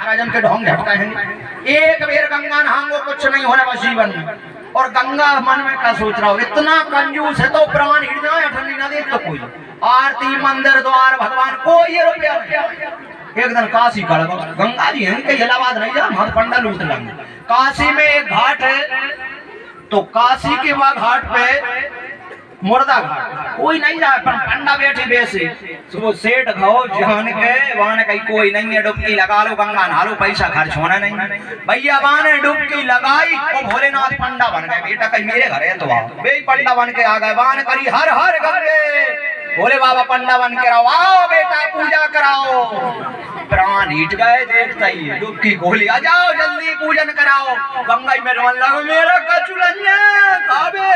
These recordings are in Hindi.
महाराजन के ढोंग झटका है। एक बेर गंगा नहांगो कुछ नहीं होने बस जीवन में। और गंगा मन में क्या सोच रहा हो, इतना कंजूस है तो प्राण हिट जाए ठंडी ना दे तो कोई आरती मंदिर द्वार भगवान कोई ये रुपया नहीं। एक दिन काशी का गंगा जी है कहीं इलाहाबाद नहीं जा हमारे पंडा लूट लेंगे। काशी में एक घाट है तो काशी के वह घाट पे मुर्दा घाट कोई नहीं जाए पर पंडा बैठे बेसे सुबह सेठ घाओ जान के वहां कहीं कोई नहीं है, डुबकी लगा लो गंगा नहा लो पैसा खर्च होना नहीं। भैया वहां ने डुबकी लगाई वो भोलेनाथ पंडा बन गए। बेटा कहीं मेरे घर है तो आओ वे पंडा बन के आ गए। वहां करी हर हर गंगे भोले बाबा पंडा बन के आओ आओ बेटा पूजा कराओ। प्राण हिट गए देखता ही डुबकी खोली आ जाओ जल्दी पूजन कराओ। गंगा में रोन लगो मेरा कचुलन्या खाबे।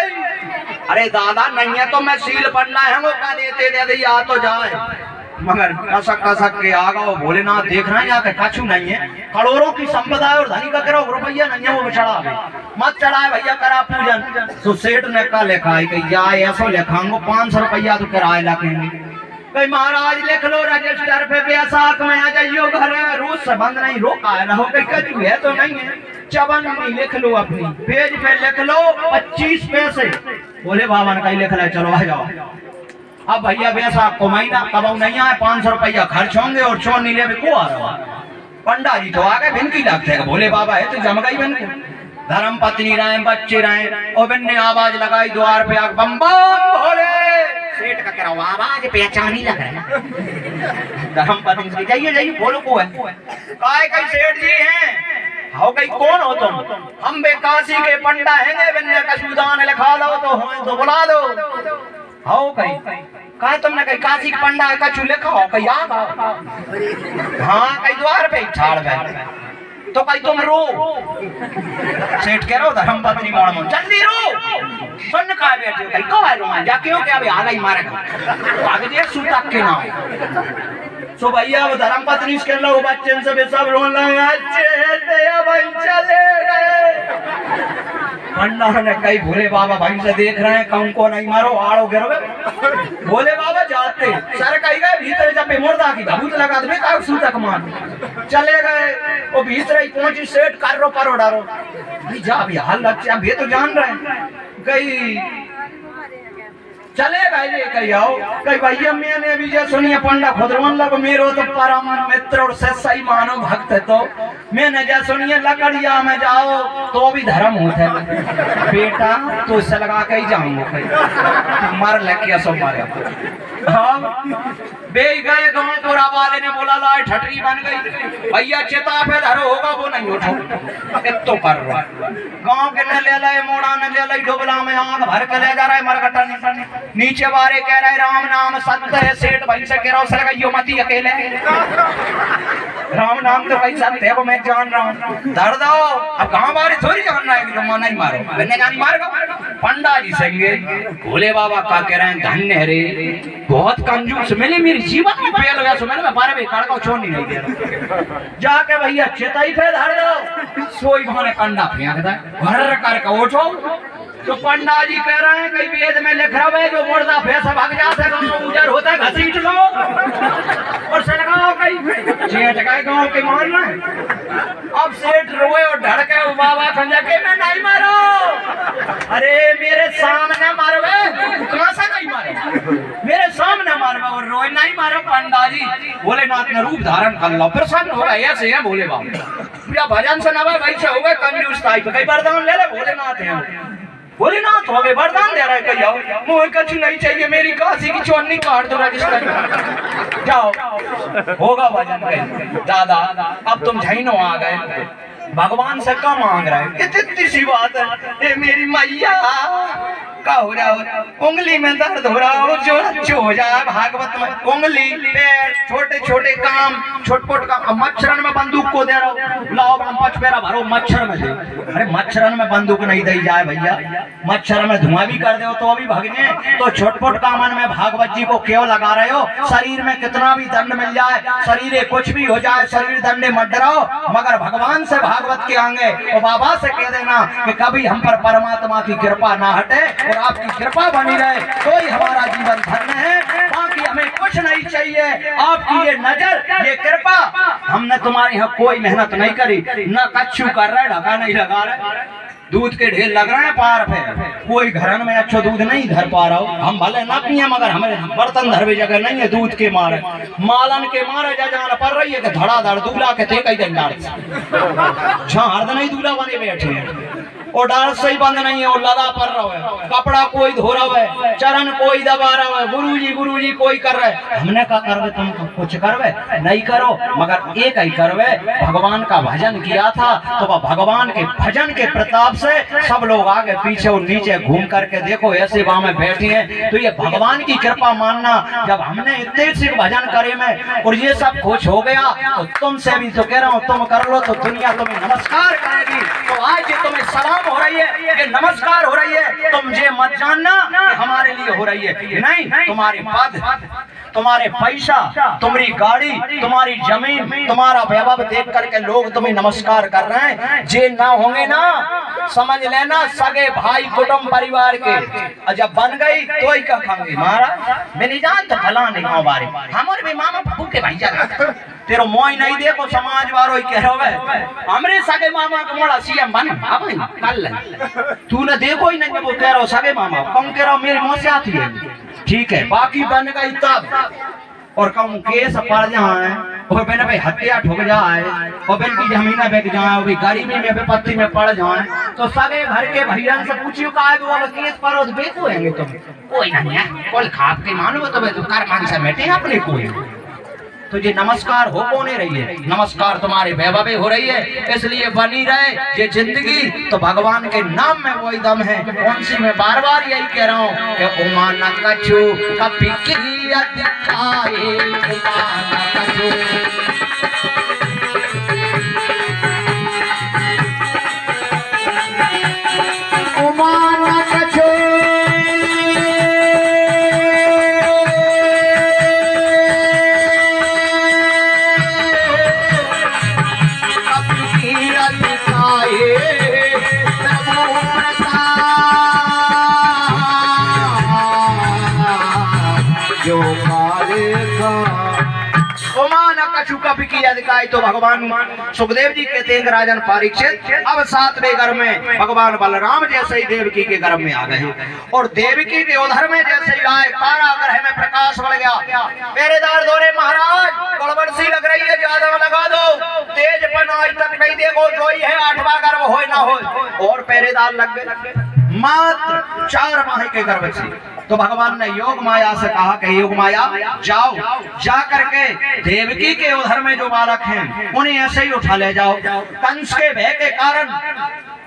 अरे दादा नहीं है तो मैं सील पढ़ना है वो का देते दे या तो जाए मगर कसक के आ गओ। भोलेनाथ देख रहे हैं यहाँ पे कछु नहीं है, करोड़ों की संपदा है और धनी का करो रुपया नहीं है वो चढ़ा मत चढ़ाए भैया करा पूजन। तो सेठ ने का लिखा है कि या ऐसा लिखांगो 500 रुपया तो किराए लगेंगे। कहीं महाराज लिख लो रजिस्टर पे बैसाख में आ जाइयो घर रोज संबंध नहीं रोका है रहो कहीं कछु है तो नहीं है चवन नहीं लिख लो अपनी पेज पे लिख लो 25 पैसे बोले बाबा ने कहीं लिख ले चलो आ जाओ। अब भैया बैसाख को महीना कब नहीं आए 500 रुपया खर्च होंगे और चोर नीले में को आ रहा पंडा जी तो आ गए भिनकी लगते है भोले बाबा है तो जम गई बन के धर्म पत्नी रहे बच्चे रहे और बिन ने आवाज लगाई द्वार पे आग बम बम भोले। सेठ का कह रहा आवाज पहचान ही लग रहा है धर्म पत्नी जाइए जाइए बोलो को है काय कई सेठ जी हैं हो गई कौन हो तुम? हम बेकाशी के पंडा हैं बिन्ने का सुदान लिखा लो तो बुला दो। हो कहीं कहा तुमने कहीं काशी के पंडा है कछु लिखा हो कहीं हाँ कहीं द्वार पे छाड़ बैठ तो कहीं तुम रो सेठ कह रहा हो धर्म पत्नी मोड़ जल्दी रो सुन का बैठे कहीं कब आए रो जाके हो क्या अभी आला ही मारेगा आगे देख सूता के नाम तो भैया वो धर्म पत्नी के लोग बच्चे सब रोन लगे भाई चले गए। पंडा ने कई भोले बाबा भाई से देख रहे हैं कौन को नहीं मारो आड़ो गिरोगे भोले बाबा जाते सर कही गए भीतर जब मुर्दा की भूत लगा दे का सूतक मार चले गए वो भीतर ही पहुंची सेठ कर रो परो डारो जा भी हाल लग ये तो जान रहे हैं कई चले गए कही आओ कई भैया मैंने अभी जो सुनिए पंडा खुदरवन लगो मेरो तो परम मित्र और सही मानो भक्त है तो मैंने जो सुनिए लकड़िया में जाओ तो भी धर्म होता है बेटा तो इससे लगा के ही जाऊंगा मर लगे सो मारे बे गए गांव पूरा वाले ने बोला लाए ठटरी बन गई भैया चेता पे धरो होगा वो नहीं उठो तो कर रहा गांव के न ले लाए मोड़ा न ले लाई डोबला में आग भर के ले जा रहा है मरकटा नीचे वाले कह रहे राम नाम सत्य है सेठ भाई से कह रहा हूँ सर यो मती अकेले राम नाम तो भाई सत्य है वो मैं जान रहा हूँ धर दो। अब गाँव वाले थोड़ी जान रहा है कि तुम नहीं मारो मैंने जानी मारेगा पंडा जी संगे भोले बाबा का कह रहे हैं धन्य रे बहुत कंजूस मिली मेरी जीवन में फेल हो गया सो मैंने 12 बजे खड़ा छोड़नी नहीं दे रहा जाके भैया चेताई पे धर दो सोई भाने कंडा फेंक दे भर करके उठो तो पंडा जी कह रहे हैं कई वेद में लिख रहा है जो मुर्दा फैसा भाग जाता है उजर होता है घसीट लो और सड़काओ कहीं सेठ गए गाँव के मान रहे। अब सेठ रोए और ढड़के बाबा खंजा के मैं नहीं मारो अरे मेरे सामने मारवे कहाँ से नहीं मारे मेरे सामने मारवे और रोए नहीं मारो पंडा जी भोलेनाथ ने रूप धारण कर लो प्रसन्न होगा ऐसे है भोले बाबा भजन सुनावा भाई से हो गए कंजूस टाइप कई वरदान ले ले भोलेनाथ है भोलेनाथ हो गए वरदान दे रहा है कहीं आओ मुझे कछु नहीं चाहिए मेरी काशी की चौनी काट दो रजिस्टर जाओ होगा भजन कहीं दादा अब तुम झैनो आ गए भगवान से क्या मांग रहा है कितनी सी बात है मेरी मैया का हो रहा हो उंगली में दर्द हो रहा हो जो अच्छो हो जाए भागवत में उंगली पैर छोटे छोटे काम छोटपोट काम मच्छरन में बंदूक को दे रहा हूँ लाओ हम 5 पैरा भरो मच्छर में दे अरे मच्छरन में बंदूक नहीं दी जाए भैया मच्छर में धुआं भी कर दो तो अभी भगने तो छोटपोट कामन में भागवत जी को क्यों लगा रहे हो शरीर में कितना भी दंड मिल जाए शरीर कुछ भी हो जाए शरीर दंडे मत डराओ मगर भगवान से भागवत के आगे और बाबा से कह देना कि कभी हम पर परमात्मा की कृपा ना हटे और आपकी कृपा बनी रहे तो ही हमारा जीवन धन्य है बाकी हमें कुछ कुछ नहीं चाहिए। आपकी ये नजर, ये कृपा, हमने तुम्हारे यहाँ कोई मेहनत नहीं करी, न कच्छू कर रहा है, ढका नहीं लगा रहा, दूध के ढेर लग रहे हैं पार पे, कोई घरन में अच्छा दूध नहीं धर पा रहा हो। हम भले ना पिए मगर हमें बर्तन धरवे जगह नहीं है दूध के मारे, मालन के मारे जा जाना पड़ रही है कि धड़ाधड़ दूल्हा के थे कई डंडार झाड़ नहीं दूल्हा बने बैठे हैं, और डाल सही बंद नहीं है, और लदा पड़ रहा है, कपड़ा कोई धो रहा है, चरण कोई दबा रहा है, गुरुजी कोई कर रहा है। हमने कहा करवे, तुम कुछ करवे नहीं करो, मगर एक ही करवे, भगवान का भजन किया था तो वह भगवान के भजन के प्रताप से सब लोग आगे पीछे और नीचे घूम करके देखो ऐसे वहां में बैठे हैं, तो ये भगवान की कृपा मानना। जब हमने इतने से भजन करे में और ये सब खुश हो गया, तो तुमसे भी तो कह रहा हूँ, तुम कर लो तो दुनिया तुम्हें नमस्कार करेगी। तो आज ये तुम्हें सलाम हो रही है, ये नमस्कार हो रही है, तुम ये मत जानना कि हमारे लिए हो रही है, नहीं, तुम्हारे पद, तुम्हारे पैसा, तुम्हारी गाड़ी, तुम्हारी जमीन, तुम्हारा वैभव देख करके लोग तुम्हें नमस्कार कर रहे हैं। जे ना होंगे ना, समझ लेना सगे भाई कुटुंब परिवार के, जब बन गई तो ही कहेंगे महाराज मैं नहीं जानता फला नहीं गाँव बारे, हमारे भी मामा बाबू के भाई जाना तेरो मोई नहीं देखो समाज वालों ही कह रहे हो, हमरे सगे मामा का मोड़ा सीएम बन कल तू न देखो ही नहीं, वो कह रहा हो सगे मामा, कौन कह रहा हो मेरी मौसी आती है, ठीक है, बाकी बन गई तब, और कहूँ केस पड़ जाए और बेन भाई हत्या ठुक जाए और बेन की जमीन बेच जाए और गरीबी में विपत्ति में पड़ जाए, तो सगे घर के भैया से पूछियो का केस पर बेचो हैंगे तुम, कोई नहीं है, कोई खाप के मानो तो कर मान से बैठे अपने कोई, तो ये नमस्कार हो कोने रही है, नमस्कार तुम्हारे वैभव हो रही है, इसलिए बनी रहे ये जिंदगी तो भगवान के नाम में वही दम है। कौन सी मैं बार बार यही कह रहा हूँ कि उमा न कछु कभी किया दिखाए, उमा न कछु तो भगवान सुखदेव जी कहते हैं राजन परीक्षित अब 7वें गर्भ में भगवान बलराम जैसे ही देवकी के गर्भ में आ गए, और देवकी के उधर में जैसे ही आए कारागृह में प्रकाश बढ़ गया। पहरेदार दौरे महाराज गड़बड़ सी लग रही है, ज्यादा लगा दो, तेज पन आज तक नहीं देखो, जो ही है 8वां गर्भ हो ना हो, और पहरेदार लग गए मात्र 4 माह के गर्भ से। तो भगवान ने योग माया से कहा कि योग माया जाओ, जा करके देवकी के उधर में जो बालक हैं उन्हें ऐसे ही उठा ले जाओ, कंस के भय के कारण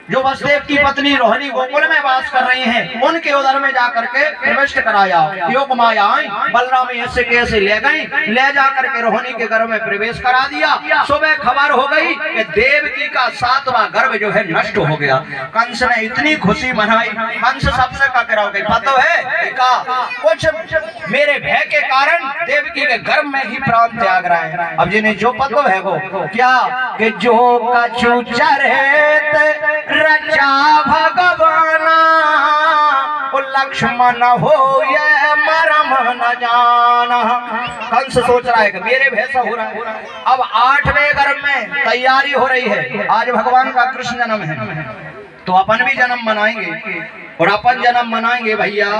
जो वसुदेव की पत्नी रोहिणी गोकुल में वास कर रही हैं उनके उधर में जाकर के प्रविष्ट कराया। योग माया आई, बलराम ऐसे कैसे ले गई, ले जाकर के रोहिणी के गर्भ में प्रवेश करा दिया। सुबह खबर हो गई कि देवकी का 7वां गर्भ जो है नष्ट हो गया। कंस ने इतनी खुशी मनाई, कंस सबसे का कराओ गई पतो है का कुछ मेरे भय के कारण देवकी के गर्भ में ही प्राण त्याग रहा है। अब जिन्हें जो पतो है वो क्या कि जो कछु चरित रचा भगवाना लक्ष्मण हो ये मरम न जाना। कंस सोच रहा है कि मेरे भैसा हो रहा है। अब 8वें गर्भ में तैयारी हो रही है, आज भगवान का कृष्ण जन्म है तो अपन भी जन्म मनाएंगे, और अपन जन्म मनाएंगे भैया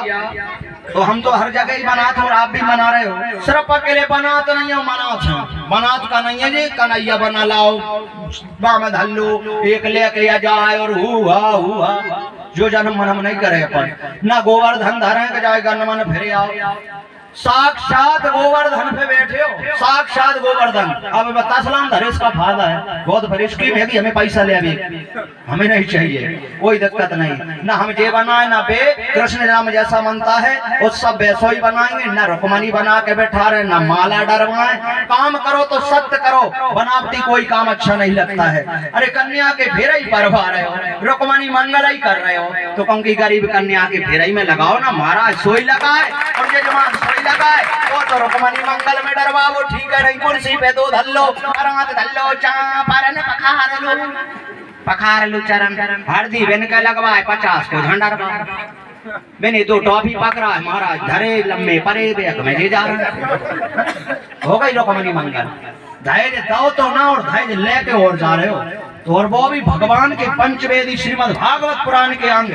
तो हम तो हर जगह ही बनाते और आप भी मना रहे हो। सिर्फ अकेले बनाते नहीं हो, बनात का नहीं है जी कन्हैया बना लाओ में धल्लो एक लेके जाए और हुआ जो जन्म मन नहीं करे अपन, ना गोवर्धन धरे के जाए गन मन फिर आओ, साक्षात गोवर्धन पे बैठे हो, साक्षात गोवर्धन। अब बता सलाम धरे इसका फायदा है बहुत, फिर इसकी भी हमें पैसा ले अभी हमें नहीं चाहिए, कोई दिक्कत नहीं, ना हम जे बनाए ना बे कृष्ण नाम जैसा मनता है वो सब वैसा ही बनाएंगे, ना रुकमणी बना के बैठा रहे ना माला डरवाए। काम करो तो सत्य करो, बनावटी कोई काम अच्छा नहीं लगता है। अरे कन्या के फेरा ही परवा रहे हो, रुकमणी मंगल ही कर रहे हो, तो कौन की गरीब कन्या के फेरा ही में लगाओ ना, महाराज सोई लगाए और ये जमान सोई लगाए वो तो रुकमणी मंगल में डरवा वो ठीक है नहीं, कुर्सी पे 2 धल्लो धल्लो चापरन पखार लो चरण हरदी बेन के लगवाए 50 को झंडा मैंने तो टॉफी पकड़ा है महाराज, धरे लम्बे परे बैग में ले जा रहा है। हो गई लोकमनी मंगल। धैर्य दो तो ना और धैर्य लेके और जा रहे हो तो, और वो भी भगवान के पंचवेदी श्रीमद् भागवत पुराण के अंग।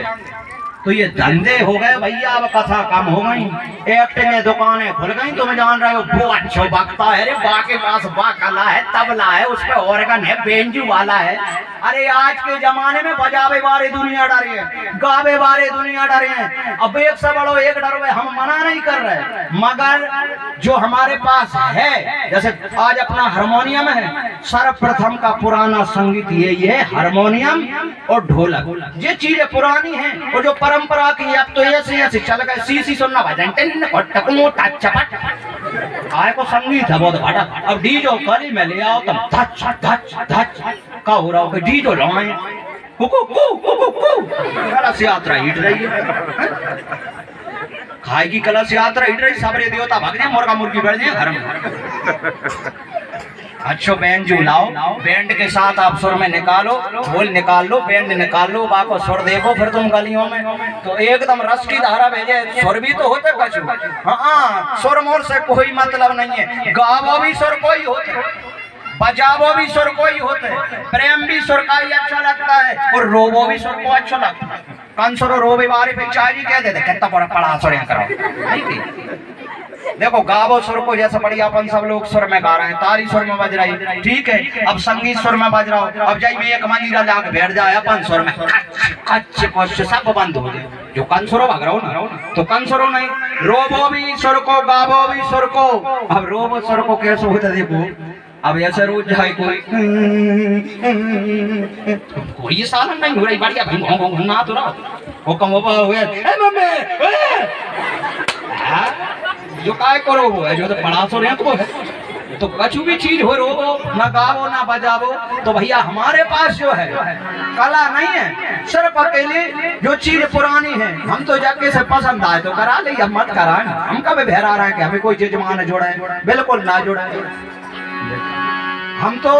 तो ये धंधे हो गए भैया, अब कथा कम हो गई, एक्टिंग दुकानें खुल गई। तुम जान रहे हो वो अच्छा बकता है, अरे बा के पास बा कला है, तबला है, उस पे ऑर्गन है, बेंजू वाला है। अरे आज के जमाने में बजावे वाले दुनिया डरे हैं, गावे वाले दुनिया डरे हैं। अब एक से बड़ो एक डरो है, हम मना नहीं कर रहे, मगर जो हमारे पास है, जैसे आज अपना हारमोनियम है, सर्वप्रथम का पुराना संगीत यही है, हारमोनियम और ढोलक। ये चीजें पुरानी हैं और जो परंपरा की, अब तो ऐसे ऐसे चल गए, सी सुनना भजन आए को संगीत है बहुत घटा। अब डीजो कली में ले आओ, तब धच धच धच का हो रहा हो कि डीजो लाए, कलश यात्रा हिट रही है, खाए की कलश यात्रा हिट रही, सबरे देवता भाग जाए, मुर्गा मुर्गी बैठ जाए घर में। अच्छो बैंजू लाओ, बैंड के साथ आप सुर में निकालो, ढोल निकाल लो, बैंड निकाल लो, बाको सुर देखो फिर तुम गलियों में तो एकदम रस की धारा भेजे। सुर भी तो होते कछु, हाँ सुर मोर से कोई मतलब नहीं है, गावो भी सुर कोई होते, बजावो भी सुर कोई होते, प्रेम भी सुर का ही अच्छा लगता है और रोवो भी सुर को अच्छा लगता है। कंसरो रोवे बारे पे चाची कह देते कितना बड़ा पड़ा सुर करो। देखो गावो सुर को जैसा बढ़िया अपन सब लोग सुर में गा रहे हैं, तारी सुर में बज रही है, ठीक है। अब संगीत सुर में बज रहा हो, अब जाइए एक मंजिला जाके बैठ जाए अपन सुर में, कच्चे कच्चे सब बंद हो जाए। जो कंसुरो भाग रहा हो ना, तो कंसुरो नहीं, रोबो भी सुर को, गावो भी सुर को। अब रोबो सुर को कैसे होता देखो, अब ऐसे रोज जाए कोई सालन नहीं हो रही, बढ़िया भाई ना तो रहा वो कम हुए जो काय करो वो है, जो तो पढ़ा सो रहे तो है, तो कछु भी चीज हो रोबो ना गावो ना बजावो। तो भैया हमारे पास जो है कला नहीं है, सिर्फ अकेले जो चीज पुरानी है, हम तो जाके से पसंद आए तो करा ले, अब मत कराए। हम कभी बहरा रहे हैं कि हमें कोई जजमान जोड़े, बिल्कुल ना जोड़े। हम तो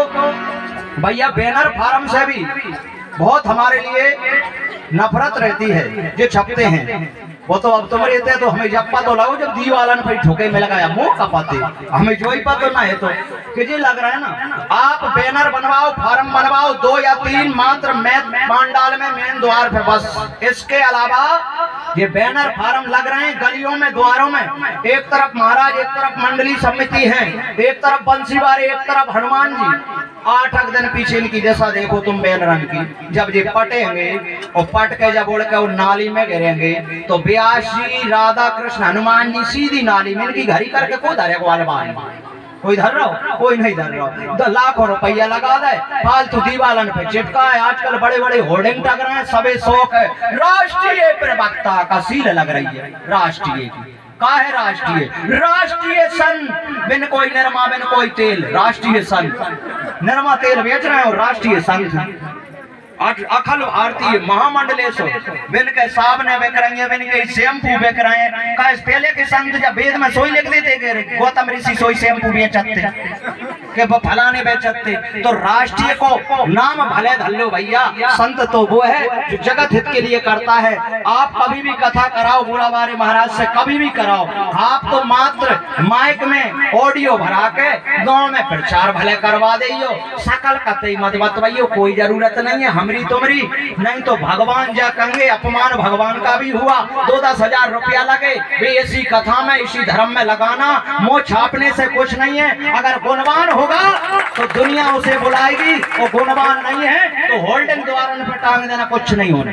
भैया बैनर फार्म से भी बहुत हमारे लिए नफरत रहती है, जो छपते हैं वो तो अब तुम रहते तो हमें जब पता लगो, जब दीवाला ने भाई ठोके में लगाया मुंह का पाते, हमें जो ही पता ना है तो कि जी लग रहा है ना। आप बैनर बनवाओ, फार्म बनवाओ, 2 या 3 मात्र पांडाल में मेन द्वार पे बस। इसके अलावा ये बैनर फार्म लग रहे हैं गलियों में, द्वारों में, एक तरफ महाराज, एक तरफ मंडली समिति है, एक तरफ बंसीवारे, एक तरफ हनुमान जी। 8 दिन पीछे इनकी दशा देखो तुम बैनर की, जब ये पटेंगे और पट के जब उड़ के वो नाली में गिरेंगे तो ब्यासी राधा कृष्ण हनुमान जी सीधी नाली में इनकी घड़ी करके को धरे वाले बाहर, कोई धर रहा हो, कोई नहीं धर रहा। 10 लाखों रुपया लगा दे, फालतू दीवालन पे चिपका है। आजकल बड़े बड़े होर्डिंग टक रहे हैं, सबे शौक है। राष्ट्रीय प्रवक्ता का सील लग रही है, राष्ट्रीय की का है, राष्ट्रीय राष्ट्रीय सन, बिन कोई निरमा बिन कोई तेल, राष्ट्रीय सन, निरमा तेल बेच रहे हैं और राष्ट्रीय सन। अखिल भारतीय महामंडलेश्वर बिन के साबने बिक रही है, बिन के शैम्पू बिक रहे हैं। पहले के संत जब वेद में सोई लिख देते कि गौतम ऋषि सोई शैम्पू बेचते के वो फलाने बेचते, तो राष्ट्रीय को नाम भले धल्लो भैया, संत तो वो है जो जगत हित के लिए करता है। आप कभी भी कथा कराओ बुढ़ाबारे महाराज से, कभी भी कराओ, आप तो मात्र माइक में ऑडियो भरा के गांव में प्रचार भले करवा देयो, सकल कतई मत बतवाइयो, कोई जरूरत नहीं है हमरी तुमरी। नहीं तो भगवान जा कहेंगे, अपमान भगवान का भी हुआ। 2-10 हजार रुपया लगे वे इसी कथा में, इसी धर्म में लगाना, मोह छापने से कुछ नहीं है। अगर गुणवान होगा तो दुनिया उसे बुलाएगी, और गुणवान नहीं है तो होल्डिंग द्वारा पर टांग देना, कुछ नहीं होना,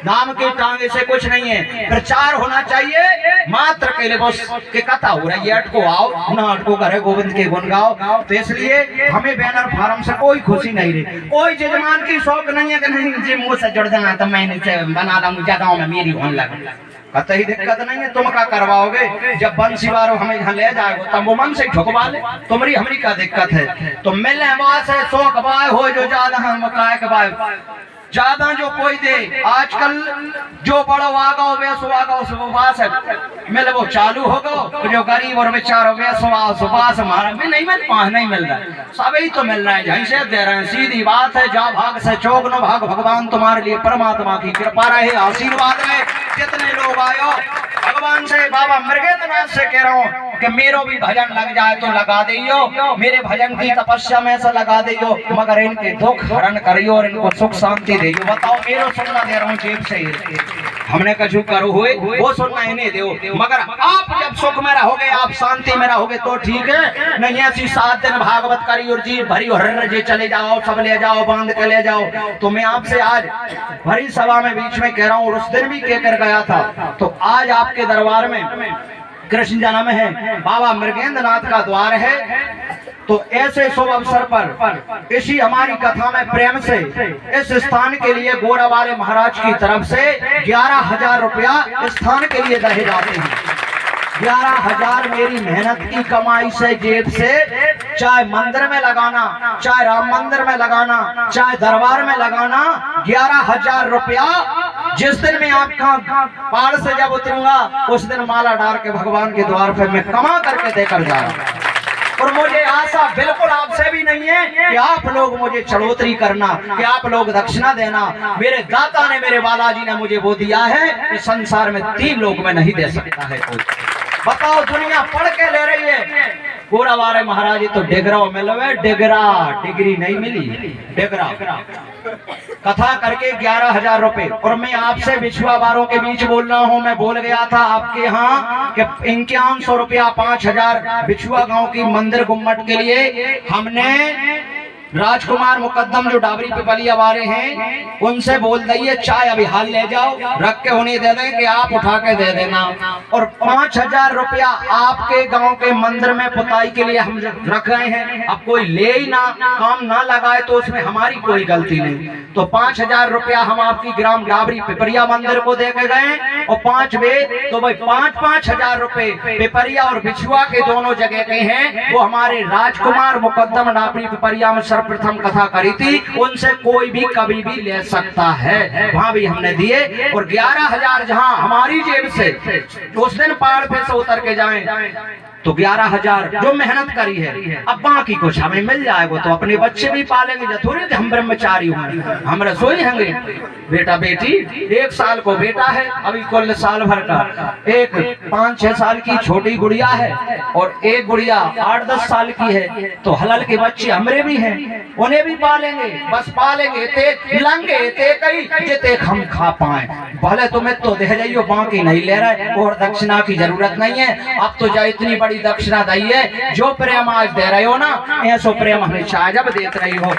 नाम के टांगे से कुछ नहीं है। प्रचार होना चाहिए मात्र के लिए, बस के कथा हो रही है, अटको आओ ना अटको करे गोविंद के गुण गाओ। तो इसलिए हमें बैनर फार्म से कोई खुशी नहीं रही, कोई जजमान की शौक नहीं है कि नहीं जी मुंह से जुड़ जाना तो मैं इसे बना लूंगी, जगहों में मेरी होने लगे, कतई दिक्कत नहीं है। तुम क्या करवाओगे, जब बंसीवार हमें यहाँ ले जाएगो तब वो मन से ठुकवा ले, तुम्हारी हमारी क्या दिक्कत है। तो मिलने बात है, शौक बाय हो जो ज्यादा हम काय के बाय ज्यादा जो कोई दे। आजकल जो बड़ो आगा सुबास है मिल वो चालू होगा, जो गरीब और बेचारो सुबास हमारा भी नहीं मिल रहा है, सभी तो मिल रहा है, जहीं से दे रहे हैं। सीधी बात है, जा भाग से चौक न भाग, भगवान तुम्हारे लिए परमात्मा की कृपा रहे, आशीर्वाद रहे। जितने लोग आयो भगवान से बाबा मृगेंद्रनाथ से कह रहा हूँ कि मेरो भी भजन लग जाए तो लगा दियो, मेरे भजन की तपस्या में से लगा दियो, मगर इनके दुख हरण करियो और इनको सुख शांति दियो। बताओ मेरो सुनना दे रहा हूँ जेब से, हमने कछु करो हुए वो सुनना इन्हें दो, मगर आप जब सुख में रहोगे, आप शांति में रहोगे तो ठीक है। नहीं ऐसी 7 दिन भागवत करी और जी भरी हर जी चले जाओ, सब ले जाओ, बांध के ले जाओ। तो मैं आपसे आज भरी सभा में बीच में कह रहा हूँ, उस दिन भी कह कर गया था, तो आज आपके दरबार में कृष्ण जन्म है, बाबा मृगेंद्रनाथ का द्वार है। तो ऐसे शुभ अवसर पर इसी हमारी कथा में प्रेम से इस स्थान के लिए गोरावाले महाराज की तरफ से 11,000 रुपया स्थान के लिए दहे जाते हैं। 11,000 मेरी मेहनत की कमाई से, जेब से, चाहे मंदिर में लगाना, चाहे राम मंदिर में लगाना, चाहे दरबार में लगाना, 11,000 रुपया जिस दिन मैं आपका पहाड़ से जब उतरूंगा उस दिन माला डाल के भगवान के द्वार पे मैं कमा करके देकर जाऊंगा। और मुझे आशा बिल्कुल आपसे भी नहीं है कि आप लोग मुझे चढ़ोतरी करना, कि आप लोग दक्षिणा देना। मेरे दाता ने, मेरे बालाजी ने मुझे वो दिया है कि संसार में 3 लोग में नहीं दे सकता है कोई। बताओ दुनिया पढ़ के ले रही है, गोरावाले महाराज तो डिगरा मिलवे, डिगरा डिग्री नहीं मिली, डिगरा कथा करके 11,000 रुपए। और मैं आपसे बिछुआ बारों के बीच बोल रहा हूँ, मैं बोल गया था आपके यहाँ कि 5100 रुपया 5,000 बिछुआ गांव की मंदिर गुम्मट के लिए हमने राजकुमार मुकद्दम जो डाबरी पे बलिया वाले हैं उनसे बोल दिए, चाय अभी हाल ले जाओ, रख के उन्हें दे दें कि आप उठा के दे देना। और 5,000 रुपया आपके गांव के मंदिर में पुताई के लिए हम रख रहे हैं। अब कोई ले ही ना, काम ना लगाए तो उसमें हमारी कोई गलती नहीं। तो 5,000 रुपया हम आपकी ग्राम डाबरी पिपरिया मंदिर को दे के गए और 5 वे तो भाई 5,000 रुपए पिपरिया और बिछुआ के दोनों जगह के हैं। वो हमारे राजकुमार मुकद्दम डाबरी पिपरिया में सर्वप्रथम कथा करी थी, उनसे कोई भी कभी भी ले सकता है, वहां भी हमने दिए। और 11,000 जहां हमारी जेब से उस दिन पहाड़ पे से उतर के जाएं तो 11,000 जो मेहनत करी है, अब बाकी कुछ हमें मिल जाएगा तो अपने बच्चे भी पालेंगे। जथोरे हम ब्रह्मचारी होंगे, हम रसोई होंगे, बेटा बेटी 1 साल को बेटा है, अभी कुल साल भर का, एक 5-6 साल की छोटी गुड़िया है और एक गुड़िया 8-10 साल की है। तो हलल के बच्चे हमरे भी हैं, उन्हें भी पालेंगे, बस पालेंगे ते लंगे ते कई जिते हम खा पाए। भले तुम्हें तो दे जाइयो, बाकी नहीं ले रहे और दक्षिणा की जरूरत नहीं है। अब तो जा इतनी बड़ी दक्षिणा दी है, जो प्रेम आज दे रहे हो ना, ऐसो प्रेम हमेशा जब देते रही हो।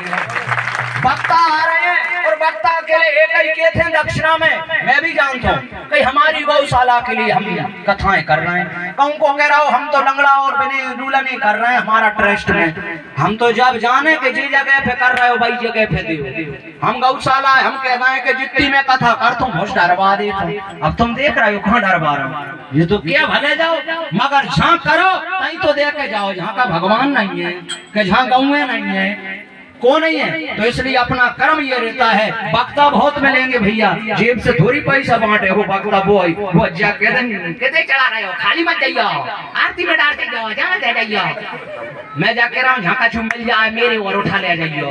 वक्ता आ रहे हैं और वक्ता के लिए एक ही के थे दक्षिणा में, मैं भी जानता हूँ कि हमारी गौशाला के लिए हम कथाएं कर रहे हैं। कहूँ को कह रहा हूँ हम तो लंगड़ा और बिने डूला नहीं कर रहे हैं हमारा ट्रस्ट में, हम तो जब जाने के जी जगह पे कर रहे हो भाई जगह पे दियो। हम गौशाला है, हम कह रहे हैं कि जितनी मैं कथा कर तुम होश डरवा दे। अब तुम देख रहे हो कहाँ डरवा रहा हूँ, ये तो क्या भले जाओ मगर जहाँ करो कहीं तो दे के जाओ, जहाँ का भगवान नहीं है, कि जहाँ गौ नहीं है, को नहीं है। तो इसलिए अपना कर्म ये रहता है। वक्ता बहुत मिलेंगे भैया, जेब से थोड़ी पैसा बांटे हो वक्ता वो जा कह देंगे कितने चला रहे हो, खाली मत जाइयो, आरती में डाल के जाओ, जहाँ दे जाइयो। मैं जाके रहा हूँ झाका चुम मिल जाए मेरे और उठा ले जाइयो,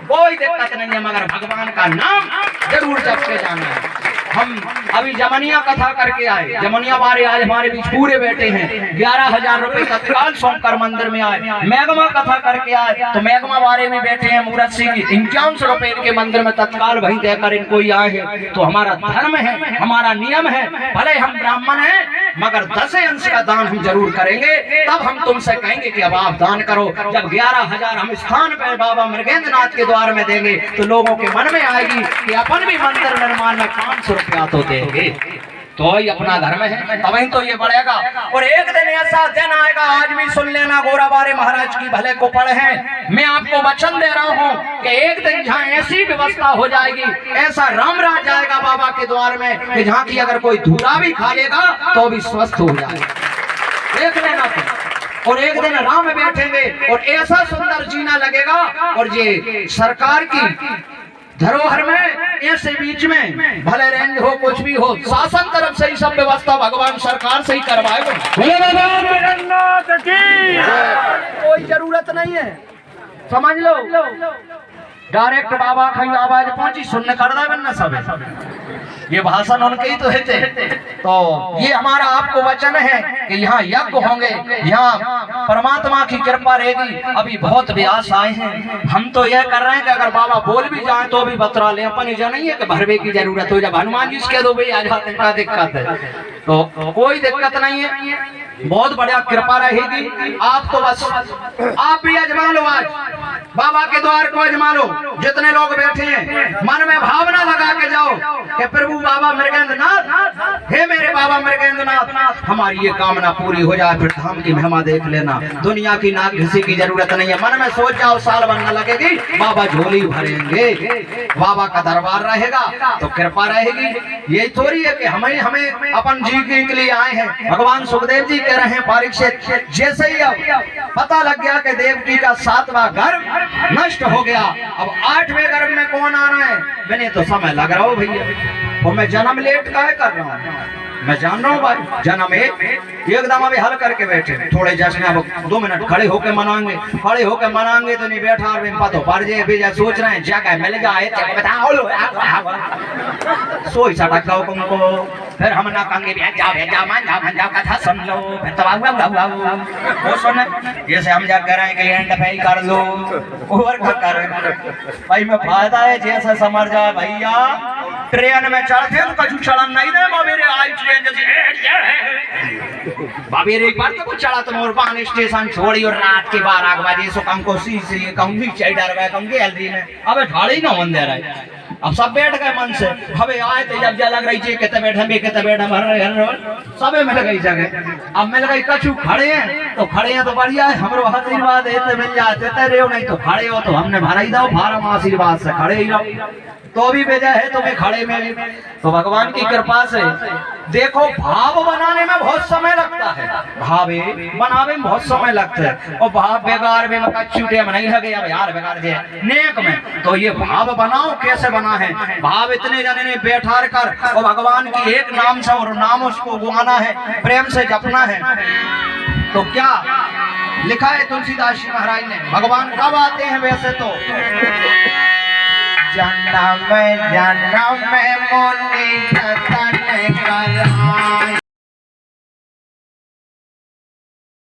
कोई दिक्कत नहीं है, मगर भगवान का नाम जरूर जप के जाना है। हम अभी जमनिया कथा करके आए, जमनिया वाले आज हमारे बीच पूरे बैठे हैं। 11,000 रुपए तत्काल सौंप कर मंदिर में आए। मैगमा कथा करके आए तो मैगमा वाले में बैठे हैं मूरत सिंह, 5100 रुपए इनके मंदिर में तत्काल वहीं देकर इनको ही आए हैं। तो हमारा धर्म है, हमारा नियम है, भले हम ब्राह्मण हैं मगर 10 अंश का दान हम जरूर करेंगे। तब हम तुमसे कहेंगे कि अब आप दान करो। जब 11,000 हम स्थान पर बाबा मृगेंद्रनाथ के द्वार में देंगे तो लोगों के मन में आएगी कि अपन भी मंदिर निर्माण में 500 रुपया तो देंगे, तो ही अपना धर्म है, तभी तो ये बढ़ेगा। और एक दिन ऐसा दिन आएगा, आज भी सुन लेना, गोरावाले महाराज की भले को पढ़ है, मैं आपको वचन दे रहा हूँ कि एक दिन जहाँ ऐसी व्यवस्था हो जाएगी, ऐसा राम राज जाएगा बाबा के द्वार में कि जहाँ की अगर कोई धूरा भी खा लेगा तो भी स्वस्थ हो जाएगा, देख लेना तुम। और एक दिन राम बैठेंगे और ऐसा सुंदर जीना लगेगा। और ये सरकार की धरोहर में ऐसे बीच में भले रेंज हो कुछ भी हो, शासन तरफ से ही सब व्यवस्था भगवान सरकार से ही करवाएगा, कोई जरूरत नहीं है, समझ लो। डायरेक्ट बाबा कहीं आवाज पहुंची सुनने कर दे सब ये भाषण उनके ही तो थे। तो ये हमारा आपको वचन है कि यहाँ यज्ञ होंगे, यहाँ परमात्मा की कृपा रहेगी। अभी बहुत व्यास आए हैं, हम तो यह कर रहे हैं कि अगर बाबा बोल भी जाए तो भी बतरा ले, अपन ये नहीं है कि भरवे की जरूरत हो। जब हनुमान जी से कह दो भाई आ जाते हैं, क्या दिक्कत है? तो कोई दिक्कत नहीं है, बहुत बढ़िया कृपा रहेगी। आप तो बस आप भी अजमा लो, आज बाबा के द्वार को अजमा लो। जितने लोग बैठे हैं मन में भावना लगा के जाओ कि प्रभु बाबा मृगेंद्रनाथ, हे मेरे बाबा मृगेंद्रनाथ, हमारी ये कामना पूरी हो जाए, फिर धाम की महिमा देख लेना। दुनिया की नाक घिसी की जरूरत नहीं है। मन में सोच जाओ, साल बनने लगेगी, बाबा झोली भरेंगे, बाबा का दरबार रहेगा तो कृपा रहेगी। यही थोड़ी है कि हमें अपन जी के लिए आए हैं। भगवान सुखदेव जी कह रहे हैं परीक्षित, जैसे ही अब पता लग गया कि देवकी का 7वां गर्भ नष्ट हो गया, अब 8वें गर्भ में कौन आ रहा है, मैंने तो समय लग रहा हो भैया। और मैं जन्म लेट काहे कर रहा हूँ, मैं जान रहा हूँ भाई। जन्म एकदम अभी हल करके बैठे, थोड़े जश्न अब 2 मिनट खड़े होके मनाएंगे, खड़े होके मनाएंगे तो नहीं बैठा और पतो पड़ जाए भेजा, सोच रहे हैं जगह मिल जाए सोई सटक गो तुमको, फिर हम ना कहेंगे जाओ कथा सुन लो, फिर तो वो सुन जैसे हम जा कर रहे हैं कि एंड पे कर लो ओवर कर भाई में फायदा है। जैसे समझ जाए भैया, ट्रेन में चढ़ते तो कछु चढ़न नहीं दे मेरे आई ट्रेन जैसे बाबेरे एक बार तो कुछ चढ़ा तुम और बान स्टेशन छोड़ी और रात के 12 बजे सो कम को सी कहूंगी चढ़ रहा कहूंगी एलडी में अबे ठाड़ी ना मन दे रहा है। अब सब बैठ गए मन से, हमें आए थे जब लग रही थी कितने बैठे सबे मिल गई जगह। अब मिल गई कछु खड़े हैं तो बढ़िया है, हमरो आशीर्वाद है मिल जाते रहे, नहीं तो खड़े हो तो हमने भरा ही दो फार्म आशीर्वाद से खड़े ही रहो, तो भी भेजा है तुम्हें खड़े में भी। तो भगवान की कृपा से देखो, भाव बनाने में बहुत समय लगता है, भावे बनावे में बहुत समय लगता है, और भाव बेकार में चूटे में नहीं लगे अब यार बेकार दे नेक में। तो ये भाव बनाओ, कैसे बना है भाव, इतने जने ने बैठा कर और भगवान की एक नाम से और नाम उसको गुआना है, प्रेम से जपना है। तो क्या लिखा है तुलसीदास जी महाराज ने, भगवान कब आते हैं वैसे तो जन्म में मुनि